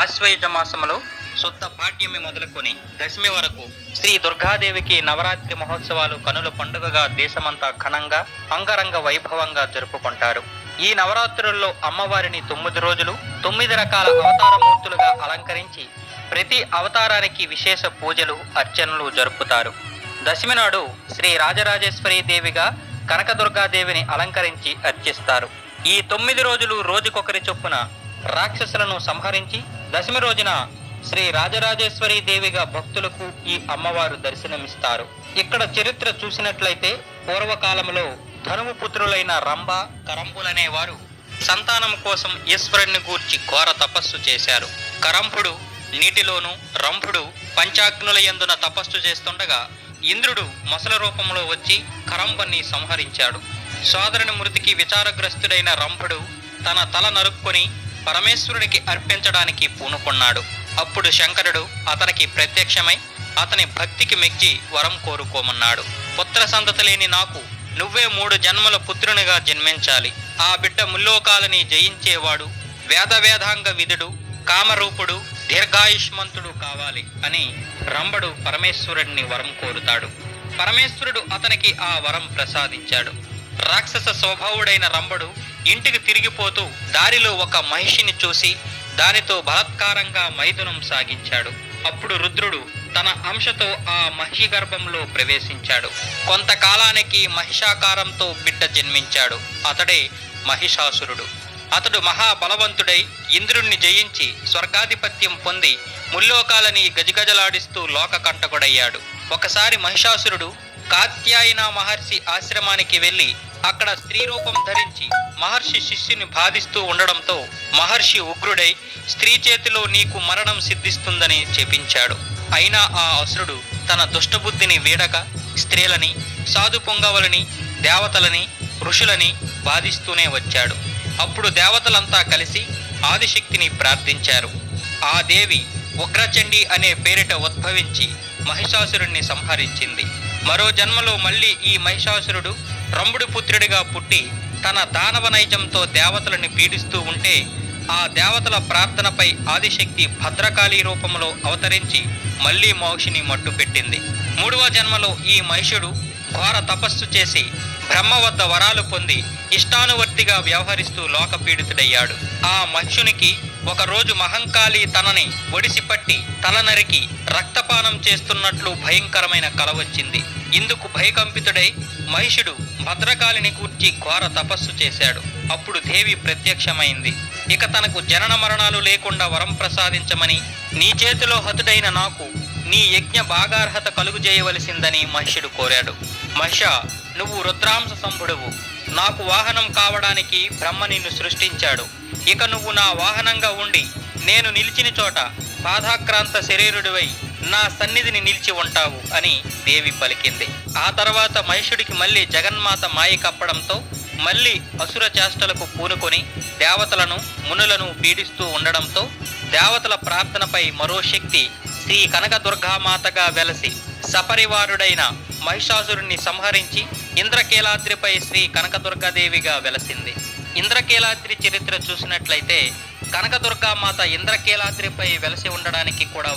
ఆశ్వయుజ మాసములో శుద్ధ పాఠ్యమి మొదలుకొని దశమి వరకు శ్రీ దుర్గాదేవికి నవరాత్రి మహోత్సవాలు కనుల పండుగగా దేశమంతా ఘనంగా అంగరంగ వైభవంగా జరుపుకుంటారు. ఈ నవరాత్రుల్లో అమ్మవారిని 9 రోజులు 9 రకాల అవతార మూర్తులుగా అలంకరించి ప్రతి అవతారానికి విశేష పూజలు అర్చనలు జరుపుతారు. దశమి నాడు శ్రీ రాజరాజేశ్వరి దేవిగా కనకదుర్గాదేవిని అలంకరించి అర్చిస్తారు. ఈ 9 రోజులు రోజుకొకరి చొప్పున రాక్షసులను సంహరించి దశమి రోజున శ్రీ రాజరాజేశ్వరి దేవిగా భక్తులకు ఈ అమ్మవారు దర్శనమిస్తారు. ఇక్కడ చరిత్ర చూసినట్లయితే పూర్వకాలంలో ధనుపుత్రులైన రంభ కరంబులనే వారు సంతానం కోసం ఈశ్వరుణ్ణి గూర్చి ఘోర తపస్సు చేశారు. కరంభుడు నీటిలోను, రంభుడు పంచాగ్నుల యందున తపస్సు చేస్తుండగా ఇంద్రుడు మొసల రూపంలో వచ్చి కరంబన్ని సంహరించాడు. సోదరుని మృతికి విచారగ్రస్తుడైన రంభుడు తన తల నరుక్కొని పరమేశ్వరుడికి అర్పించడానికి పూనుకున్నాడు. అప్పుడు శంకరుడు అతనికి ప్రత్యక్షమై అతని భక్తికి మెచ్చి వరం కోరుకోమన్నాడు. పుత్ర సంతతి లేని నాకు నువ్వే 3 జన్మల పుత్రునిగా జన్మించాలి. ఆ బిడ్డ ముల్లోకాలని జయించేవాడు, వేదాంగ విధుడు, కామరూపుడు, దీర్ఘాయుష్మంతుడు కావాలి అని రంభుడు పరమేశ్వరుడిని వరం కోరుతాడు. పరమేశ్వరుడు అతనికి ఆ వరం ప్రసాదించాడు. రాక్షస స్వభావుడైన రంభుడు ఇంటికి తిరిగిపోతూ దారిలో ఒక మహిషిని చూసి దానితో బలాత్కారంగా మైథునం సాగించాడు. అప్పుడు రుద్రుడు తన అంశతో ఆ మహిషి గర్భంలో ప్రవేశించాడు. కొంతకాలానికి మహిషాకారంతో బిడ్డ జన్మించాడు. అతడే మహిషాసురుడు. అతడు మహాబలవంతుడై ఇంద్రుణ్ణి జయించి స్వర్గాధిపత్యం పొంది ముల్లోకాలని గజగజలాడిస్తూ లోకకంటకుడయ్యాడు. ఒకసారి మహిషాసురుడు కాత్యాయన మహర్షి ఆశ్రమానికి వెళ్ళి అక్కడ స్త్రీ రూపం ధరించి మహర్షి శిష్యుని బాధిస్తూ ఉండడంతో మహర్షి ఉగ్రుడై స్త్రీ చేతిలో నీకు మరణం సిద్ధిస్తుందని చెప్పించాడు. అయినా ఆ అసురుడు తన దుష్టబుద్ధిని వీడక స్త్రీలని, సాధు పొంగవలని, దేవతలని, ఋషులని బాధిస్తూనే వచ్చాడు. అప్పుడు దేవతలంతా కలిసి ఆదిశక్తిని ప్రార్థించారు. ఆ దేవి ఉగ్రచండి అనే పేరిట ఉద్భవించి మహిషాసురుణ్ణి సంహరించింది. మరో జన్మలో మళ్ళీ ఈ మహిషాసురుడు రంభుడి పుత్రుడిగా పుట్టి తన దానవ నైజంతో దేవతలను పీడిస్తూ ఉంటే ఆ దేవతల ప్రార్థనపై ఆదిశక్తి భద్రకాళి రూపంలో అవతరించి మళ్ళీ మహిషిని మట్టుపెట్టింది. 3వ జన్మలో ఈ మహిషుడు ఘోర తపస్సు చేసి బ్రహ్మ వద్ద వరాలు పొంది ఇష్టానువర్తిగా వ్యవహరిస్తూ లోకపీడితుడయ్యాడు. ఆ మహిషునికి ఒకరోజు మహంకాళి తనని ఒడిసిపట్టి తల నరికి రక్తపానం చేస్తున్నట్లు భయంకరమైన కల వచ్చింది. ఇందుకు భయకంపితుడై మహిషుడు భద్రకాళిని గూర్చి ఘోర తపస్సు చేశాడు. అప్పుడు దేవి ప్రత్యక్షమైంది. ఇక తనకు జనన మరణాలు లేకుండా వరం ప్రసాదించమని, నీ చేతిలో హతుడైన నాకు నీ యజ్ఞ భాగార్హత కలుగు చేయవలసిందని మహిషుడు కోరాడు. మహిష, నువ్వు రుద్రాంశ సంభుడువు. నాకు వాహనం కావడానికి బ్రహ్మ నిన్ను సృష్టించాడు. ఇక నువ్వు నా వాహనంగా ఉండి నేను నిలిచిన చోట పాదాక్రాంత శరీరుడివై నా సన్నిధిని నిలిచి ఉంటావు అని దేవి పలికింది. ఆ తర్వాత మహిషుడికి మళ్ళీ జగన్మాత మాయ కప్పడంతో మళ్ళీ అసుర చేష్టలకు పూనుకొని దేవతలను, మునులను పీడిస్తూ ఉండడంతో దేవతల ప్రార్థనపై మరో శక్తి శ్రీ కనకదుర్గామాతగా వెలసి సపరివారుడైన మహిషాసురుణ్ణి సంహరించి ఇంద్రకీలాద్రిపై శ్రీ కనకదుర్గాదేవిగా వెలసింది. ఇంద్రకీలాద్రి చరిత్ర చూసినట్లయితే కనకదుర్గామాత ఇంద్రకీలాద్రిపై వెలసి ఉండడానికి కూడా